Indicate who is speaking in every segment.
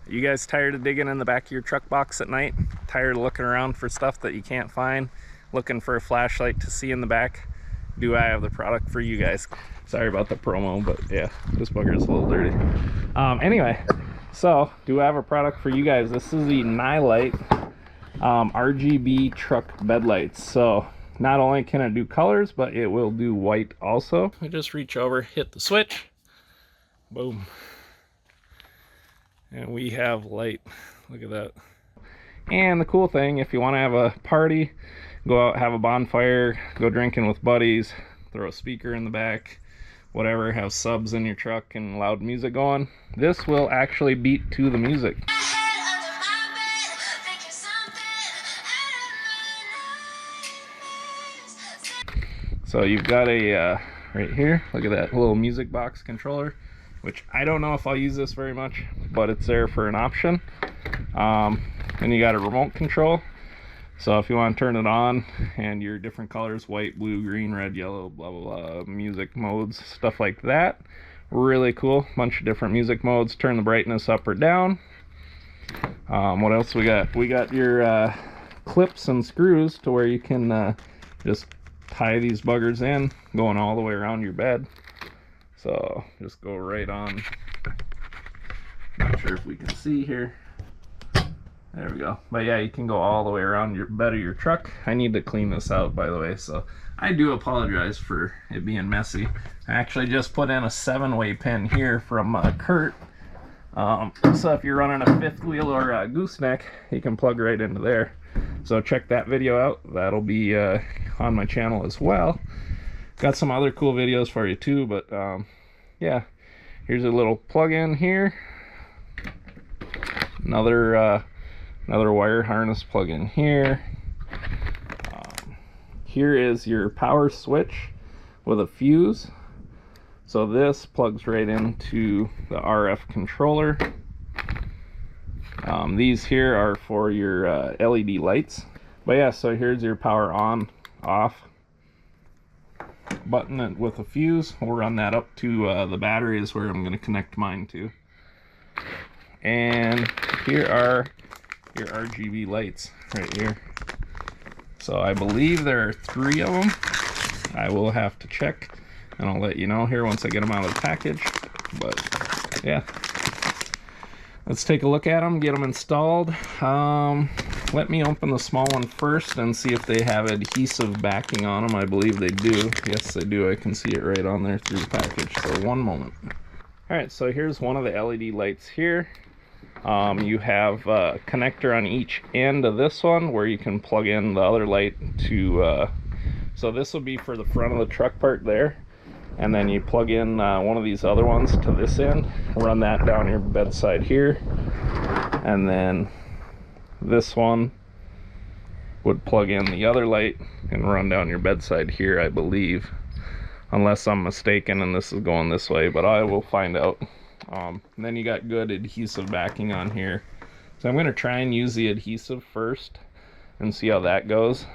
Speaker 1: You guys tired of digging in the back of your truck box at night? Tired of looking around for stuff that you can't find? Looking for a flashlight to see in the back? Do I have the product for you guys? Sorry about the promo, but yeah, this bugger is a little dirty. Anyway, so do I have a product for you guys? This is the Nilight RGB truck bed lights. So not only can it do colors, but it will do white also. I just reach over, hit the switch, boom. And we have light. Look at that. And the cool thing, if you want to have a party, go out, have a bonfire, go drinking with buddies, throw a speaker in the back, whatever, have subs in your truck and loud music going, this will actually beat to the music. So you've got a, right here, look at that little music box controller, which I don't know if I'll use this very much, but it's there for an option. And you got a remote control. So if you want to turn it on and your different colors, white, blue, green, red, yellow, blah, blah, blah, music modes, stuff like that. Really cool. Bunch of different music modes. Turn the brightness up or down. What else we got? We got your clips and screws to where you can just tie these buggers in, going all the way around your bed. So just go right on. Not sure if we can see here. There we go. But yeah, you can go all the way around your bed of your truck. I need to clean this out, by the way, so I do apologize for it being messy. I actually just put in a 7-way pin here from Kurt. So if you're running a fifth wheel or a gooseneck, you can plug right into there. So check that video out. That'll be on my channel as well. Got some other cool videos for you too, but yeah, here's a little plug-in here. Another wire harness plug-in here. Here is your power switch with a fuse. So this plugs right into the RF controller. These here are for your LED lights. But yeah, so here's your power on, off button with a fuse. We'll run that up to the battery is where I'm going to connect mine to. And here are your RGB lights right here. So I believe there are 3 of them. I will have to check and I'll let you know here once I get them out of the package. But yeah, let's take a look at them, get them installed. Let me open the small one first and see if they have adhesive backing on them. I believe they do. Yes, they do. I can see it right on there through the package. So one moment. Alright, so here's one of the LED lights here. You have a connector on each end of this one where you can plug in the other light to, so this will be for the front of the truck part there. And then you plug in one of these other ones to this end, run that down your bedside here. And then this one would plug in the other light and run down your bedside here, I believe. Unless I'm mistaken and this is going this way, but I will find out. And then you got good adhesive backing on here. So I'm going to try and use the adhesive first and see how that goes.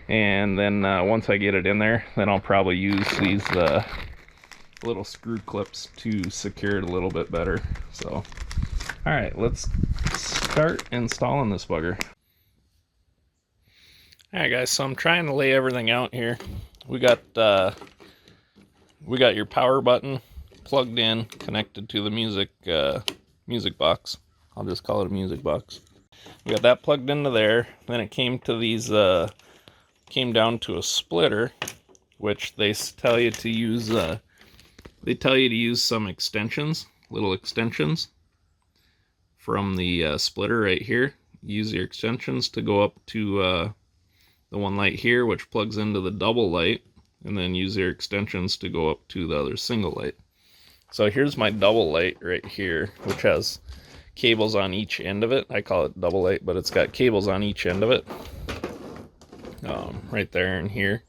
Speaker 1: And then once I get it in there, then I'll probably use these little screw clips to secure it a little bit better. So, alright, let's start installing this bugger. Alright guys, so I'm trying to lay everything out here. We got your power button plugged in, connected to the music box. I'll just call it a music box. We got that plugged into there. Then it came to these, came down to a splitter, which they tell you to use. They tell you to use some extensions, little extensions, from the splitter right here. Use your extensions to go up to the one light here, which plugs into the double light, and then use your extensions to go up to the other single light. So here's my double light right here, which has cables on each end of it. I call it double light, but it's got cables on each end of it. Right there and here.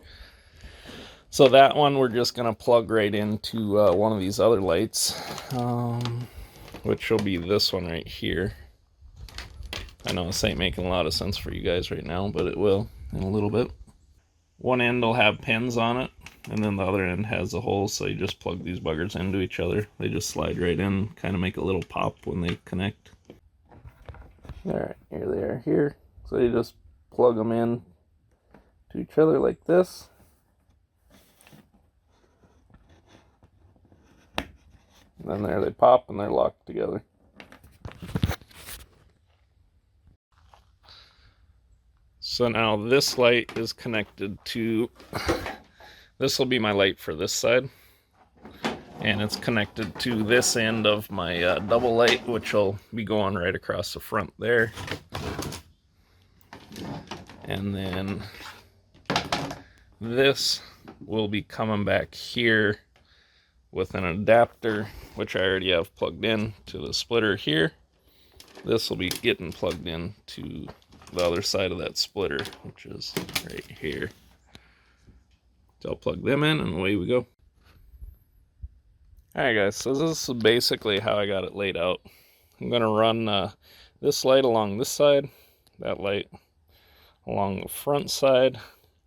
Speaker 1: So that one we're just going to plug right into one of these other lights, which will be this one right here. I know this ain't making a lot of sense for you guys right now, but it will in a little bit. One end will have pins on it, and then the other end has a hole, so you just plug these buggers into each other. They just slide right in, kind of make a little pop when they connect. Alright, here they are here. So you just plug them in to each other like this. And then there they pop and they're locked together. So now this light is connected to, this will be my light for this side. And it's connected to this end of my double light, which will be going right across the front there. And then this will be coming back here with an adapter, which I already have plugged in to the splitter here. This will be getting plugged in to the other side of that splitter, which is right here. So I'll plug them in and away we go. Alright guys, so this is basically how I got it laid out. I'm going to run this light along this side, that light along the front side,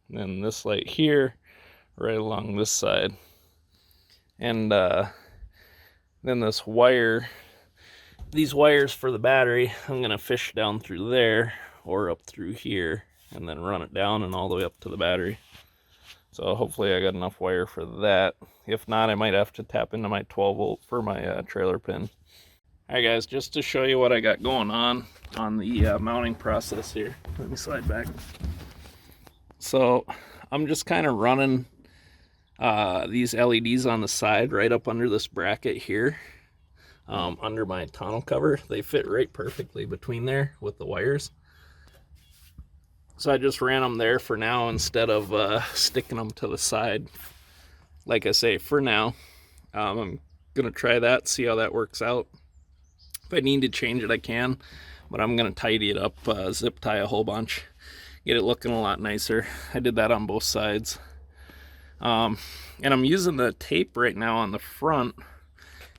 Speaker 1: and then this light here right along this side. And then this wire, these wires for the battery, I'm going to fish down through there or up through here and then run it down and all the way up to the battery. So hopefully I got enough wire for that. If not, I might have to tap into my 12 volt for my trailer pin. Alright guys, just to show you what I got going on the mounting process here. Let me slide back. So I'm just kind of running these LEDs on the side right up under this bracket here, under my tonneau cover. They fit right perfectly between there with the wires. So I just ran them there for now instead of sticking them to the side. Like I say, for now, I'm going to try that, see how that works out. If I need to change it, I can, but I'm going to tidy it up, zip tie a whole bunch, get it looking a lot nicer. I did that on both sides. And I'm using the tape right now on the front,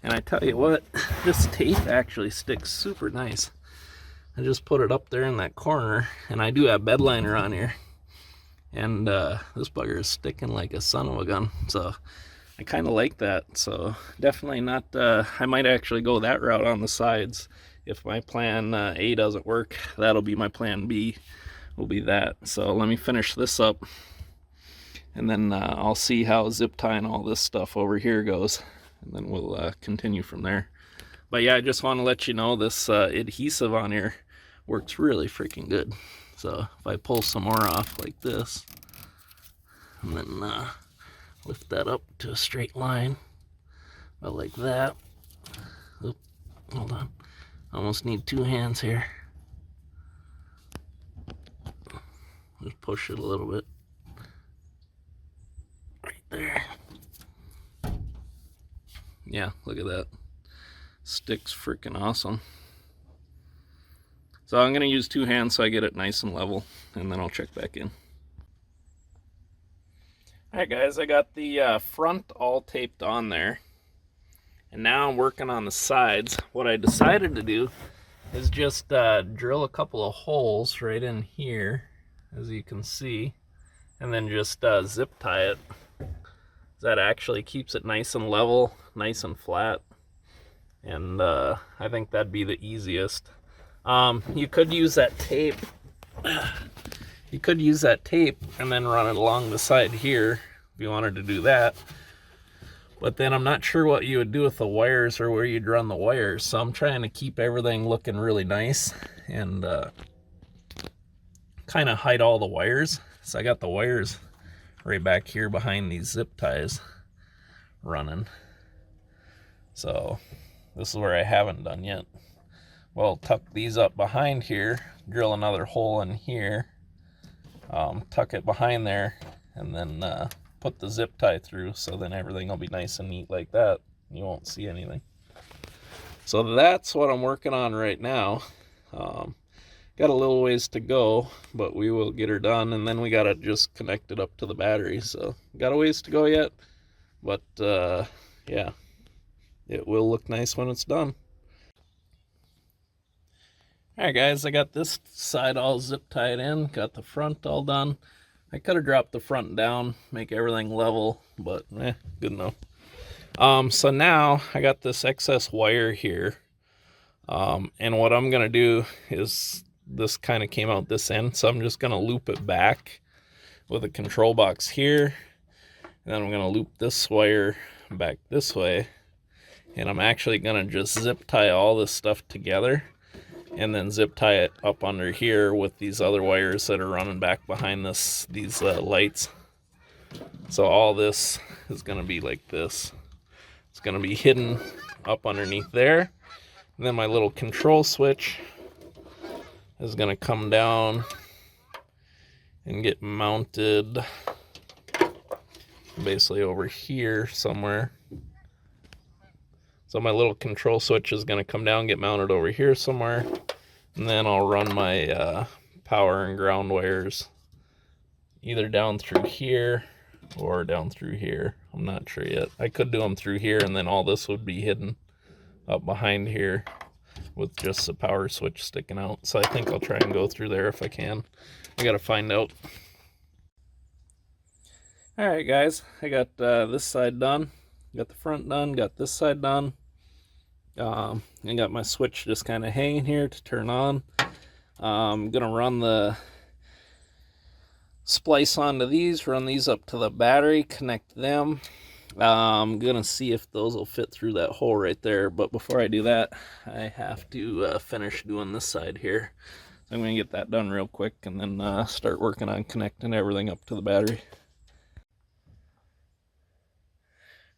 Speaker 1: and I tell you what, this tape actually sticks super nice. I just put it up there in that corner, and I do have bed liner on here, and this bugger is sticking like a son of a gun, so I kind of like that. So definitely not, I might actually go that route on the sides. If my plan A doesn't work, that'll be my plan B, will be that. So let me finish this up, and then I'll see how zip tying all this stuff over here goes, and then we'll continue from there. But yeah, I just want to let you know this adhesive on here works really freaking good. So if I pull some more off like this, and then lift that up to a straight line, about like that. Oop, hold on, almost need two hands here. Just push it a little bit. Right there. Yeah, look at that. Sticks freaking awesome. So I'm going to use two hands so I get it nice and level, and then I'll check back in. Alright guys, I got the front all taped on there, and now I'm working on the sides. What I decided to do is just drill a couple of holes right in here, as you can see, and then just zip tie it. That actually keeps it nice and level, nice and flat. And I think that'd be the easiest. You could use that tape. You could use that tape and then run it along the side here if you wanted to do that. But then I'm not sure what you would do with the wires or where you'd run the wires. So I'm trying to keep everything looking really nice and kind of hide all the wires. So I got the wires right back here behind these zip ties running. So this is where I haven't done yet. Well, tuck these up behind here, drill another hole in here, tuck it behind there, and then put the zip tie through, so then everything will be nice and neat like that. You won't see anything. So that's what I'm working on right now. Got a little ways to go, but we will get her done, and then we gotta just connect it up to the battery. So got a ways to go yet, but yeah, it will look nice when it's done. Alright guys, I got this side all zip tied in, got the front all done. I could have dropped the front down, make everything level, but good enough. So now I got this excess wire here. And what I'm going to do is, this kind of came out this end, so I'm just going to loop it back with a control box here. And then I'm going to loop this wire back this way. And I'm actually going to just zip tie all this stuff together and then zip tie it up under here with these other wires that are running back behind these lights. So all this is going to be like this. It's going to be hidden up underneath there. And then my little control switch is going to come down and get mounted basically over here somewhere. So my little control switch is going to come down, get mounted over here somewhere, and then I'll run my power and ground wires either down through here or down through here. I'm not sure yet. I could do them through here, and then all this would be hidden up behind here with just the power switch sticking out. So I think I'll try and go through there if I can. I gotta find out. Alright guys, I got this side done, got the front done, got this side done. I got my switch just kind of hanging here to turn on. I'm gonna run the splice onto these, run these up to the battery, connect them. I'm gonna see if those will fit through that hole right there, but before I do that, I have to finish doing this side here. So I'm gonna get that done real quick and then start working on connecting everything up to the battery.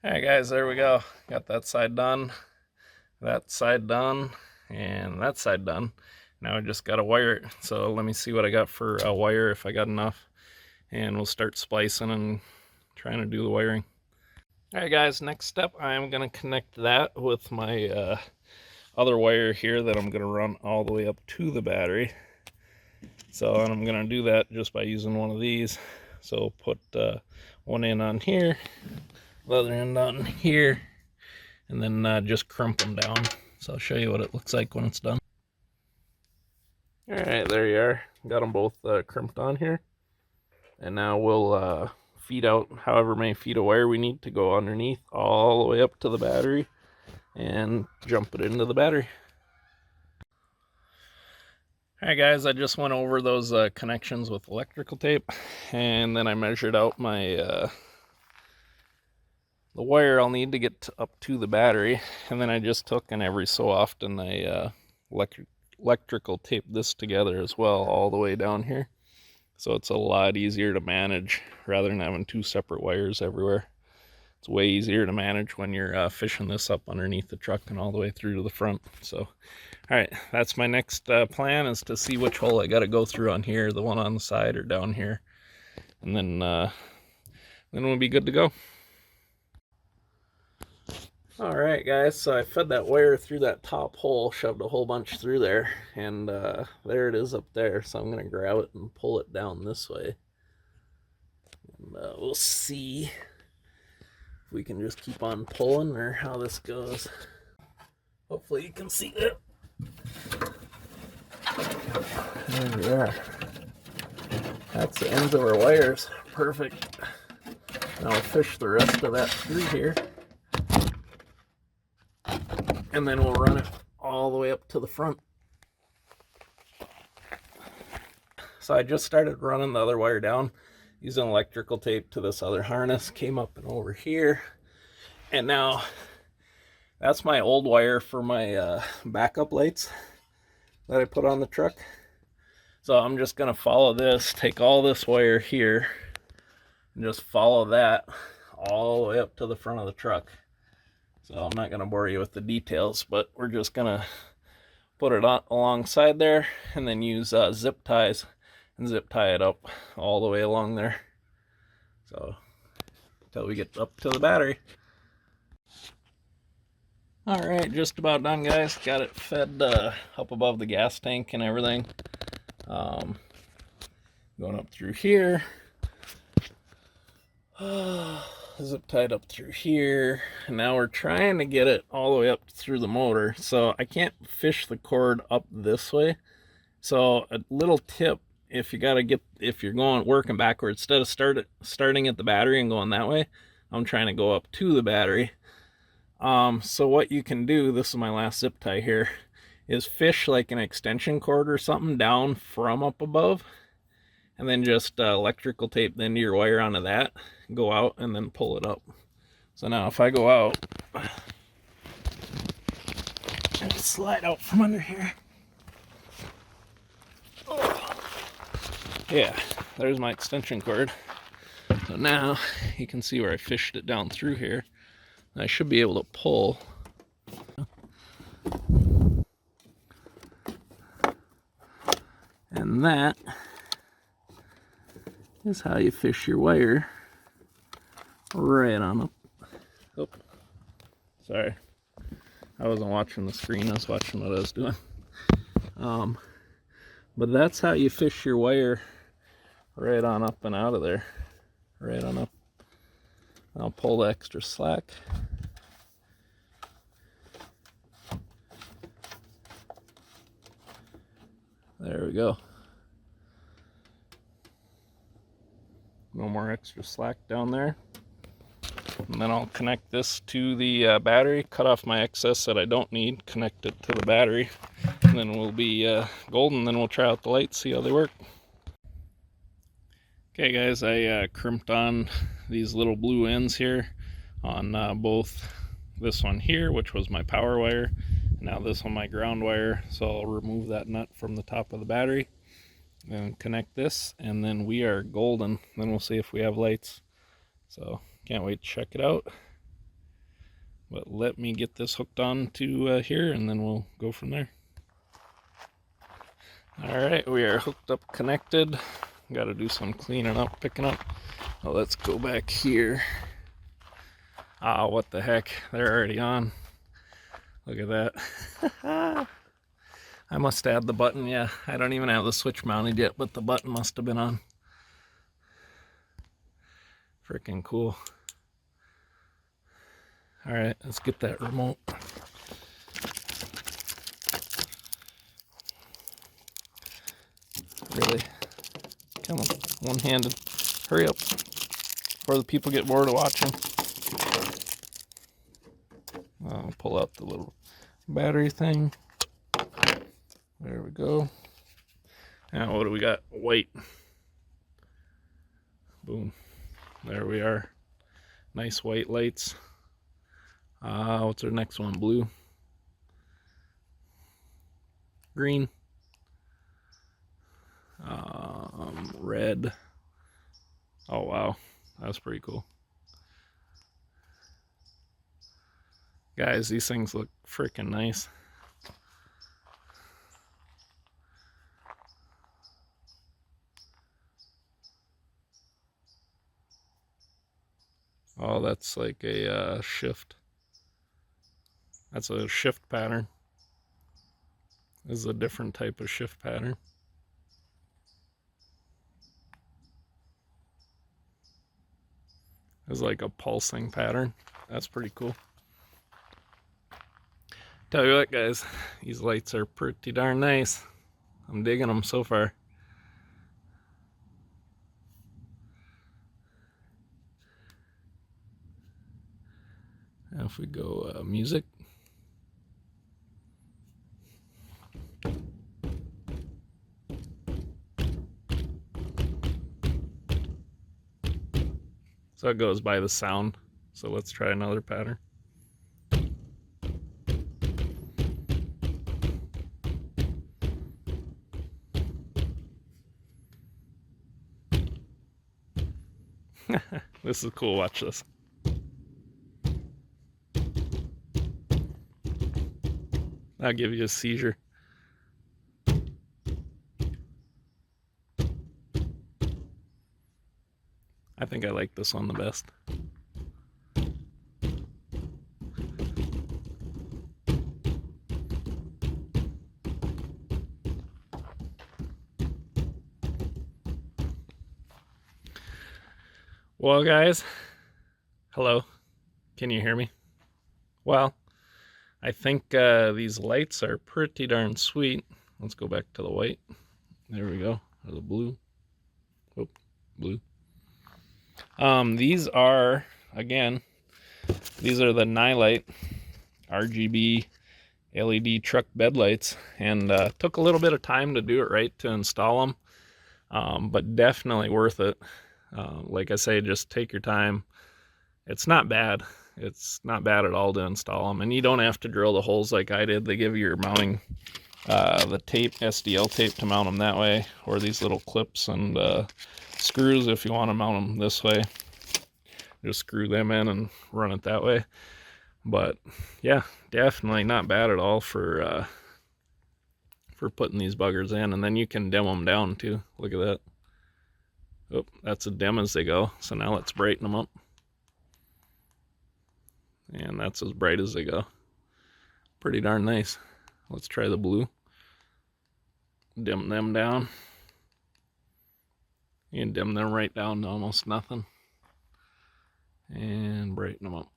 Speaker 1: Alright guys, there we go. Got that side done, that side done, and that side done. Now I just got to wire it. So let me see what I got for a wire, if I got enough, and we'll start splicing and trying to do the wiring. Alright guys, next step, I'm going to connect that with my other wire here that I'm going to run all the way up to the battery. So and I'm going to do that just by using one of these. So put one end on here, the other end on here, and then just crimp them down. So I'll show you what it looks like when it's done. Alright, there you are. Got them both crimped on here. And now we'll feed out however many feet of wire we need to go underneath all the way up to the battery and jump it into the battery. Alright guys, I just went over those connections with electrical tape, and then I measured out my the wire I'll need to get up to the battery, and then I just took and every so often I electrical tape this together as well all the way down here. So it's a lot easier to manage rather than having two separate wires everywhere. It's way easier to manage when you're fishing this up underneath the truck and all the way through to the front. So, alright, that's my next plan, is to see which hole I got to go through on here, the one on the side or down here. And then we'll be good to go. Alright guys, so I fed that wire through that top hole, shoved a whole bunch through there, and there it is up there. So I'm going to grab it and pull it down this way. And we'll see if we can just keep on pulling or how this goes. Hopefully you can see it. There we are. That's the ends of our wires. Perfect. Now I'll fish the rest of that through here. And then we'll run it all the way up to the front. So I just started running the other wire down using electrical tape to this other harness. Came up and over here. And now that's my old wire for my backup lights that I put on the truck. So I'm just going to follow this, take all this wire here, and just follow that all the way up to the front of the truck. So I'm not going to bore you with the details, but we're just going to put it on alongside there and then use zip ties and zip tie it up all the way along there. So until we get up to the battery. Alright, just about done guys. Got it fed up above the gas tank and everything. Going up through here. Zip tied up through here, and now we're trying to get it all the way up through the motor. So I can't fish the cord up this way. So a little tip, if you're going working backwards, instead of starting at the battery and going that way, I'm trying to go up to the battery. So what you can do, this is my last zip tie here, is fish like an extension cord or something down from up above, and then just electrical tape the end of your wire onto that, go out, and then pull it up. So now if I go out and slide out from under here, oh, yeah, there's my extension cord. So now you can see where I fished it down through here. I should be able to pull. And that is how you fish your wire right on up. Oh, sorry. I wasn't watching the screen, I was watching what I was doing. But that's how you fish your wire right on up and out of there. Right on up. I'll pull the extra slack. There we go. No more extra slack down there. And then I'll connect this to the battery, cut off my excess that I don't need, connect it to the battery, and then we'll be golden. Then we'll try out the lights, see how they work. Okay guys, I crimped on these little blue ends here on both this one here, which was my power wire, and now this one my ground wire. So I'll remove that nut from the top of the battery and connect this, and then we are golden. Then we'll see if we have lights. So can't wait to check it out. But let me get this hooked on to here, and then we'll go from there. Alright, we are hooked up, connected. Got to do some cleaning up, picking up. Oh, let's go back here. Ah, what the heck, they're already on. Look at that. I must add the button. Yeah, I don't even have the switch mounted yet, but the button must have been on. Freaking cool. All right, let's get that remote. Really? Come on, one-handed. Hurry up before the people get bored of watching. I'll pull out the little battery thing. There we go. Now what do we got? White. Boom. There we are. Nice white lights. What's our next one? Blue. Green. Red. Oh wow, that's pretty cool. Guys, these things look freaking nice. Oh, that's like a shift. That's a shift pattern. This is a different type of shift pattern. It's like a pulsing pattern. That's pretty cool. Tell you what, guys, these lights are pretty darn nice. I'm digging them so far. Now if we go music. So it goes by the sound. So let's try another pattern. This is cool, watch this. That'll give you a seizure. I think I like this one the best. Well, guys, hello, can you hear me? Well, I think these lights are pretty darn sweet. Let's go back to the white. There we go, or the blue. Oh, blue. These are, again, these are the Nilight RGB LED truck bed lights, and took a little bit of time to do it right to install them, but definitely worth it. Like I say, just take your time. It's not bad. It's not bad at all to install them, and you don't have to drill the holes like I did. They give you your mounting, the tape, SDL tape, to mount them that way, or these little clips and screws if you want to mount them this way. Just screw them in and run it that way. But yeah, definitely not bad at all for putting these buggers in. And then you can dim them down too. Look at that. Oh, that's a dim as they go. So now let's brighten them up. And that's as bright as they go. Pretty darn nice. Let's try the blue. Dim them down. You can dim them right down to almost nothing. And brighten them up.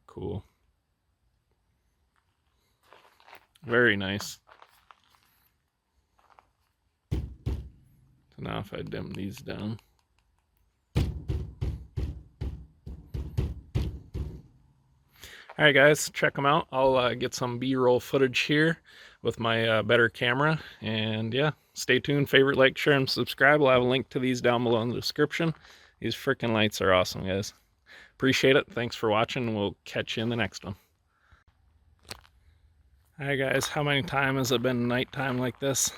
Speaker 1: Cool. Very nice. So now if I dim these down. Alright guys, check them out. I'll get some B-roll footage here with my better camera. And yeah, stay tuned. Favorite, like, share, and subscribe. I'll have a link to these down below in the description. These freaking lights are awesome, guys. Appreciate it. Thanks for watching, and we'll catch you in the next one. Alright guys, how many times has it been nighttime like this,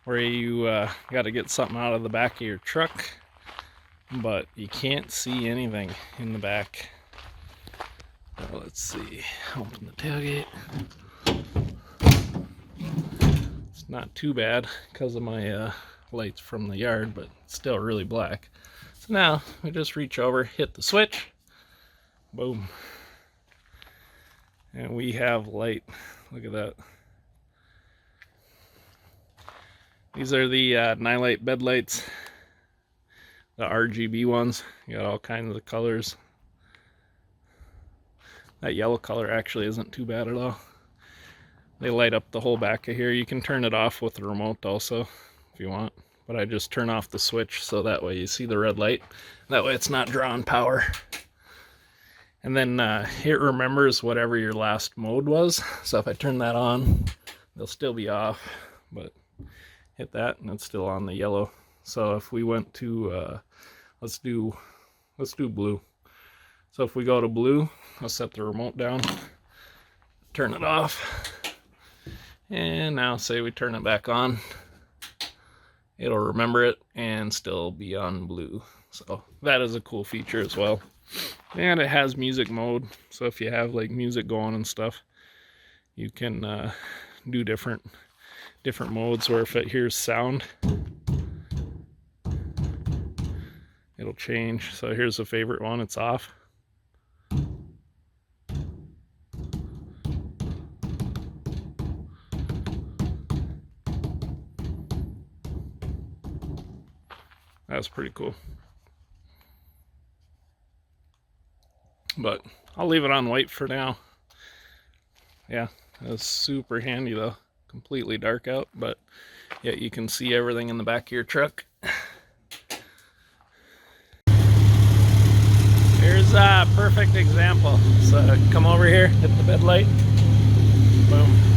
Speaker 1: where you got to get something out of the back of your truck, but you can't see anything in the back? Well, let's see. Open the tailgate. It's not too bad because of my lights from the yard, but it's still really black. So now we just reach over, hit the switch, boom, and we have light. Look at that. These are the Nilight bed lights, the RGB ones. You got all kinds of colors. That yellow color actually isn't too bad at all. They light up the whole back of here. You can turn it off with the remote also if you want, but I just turn off the switch so that way you see the red light. That way it's not drawing power. And then it remembers whatever your last mode was. So if I turn that on, they'll still be off, but hit that and it's still on the yellow. So if we went to, let's do blue. So if we go to blue, I'll set the remote down, turn it off, and now say we turn it back on, it'll remember it and still be on blue. So that is a cool feature as well. And it has music mode, so if you have like music going and stuff, you can do different modes, where if it hears sound, it'll change. So here's a favorite one, it's off. That's pretty cool. But I'll leave it on white for now. Yeah, that's super handy though. Completely dark out, but yet you can see everything in the back of your truck. Here's a perfect example. So come over here, hit the bed light. Boom.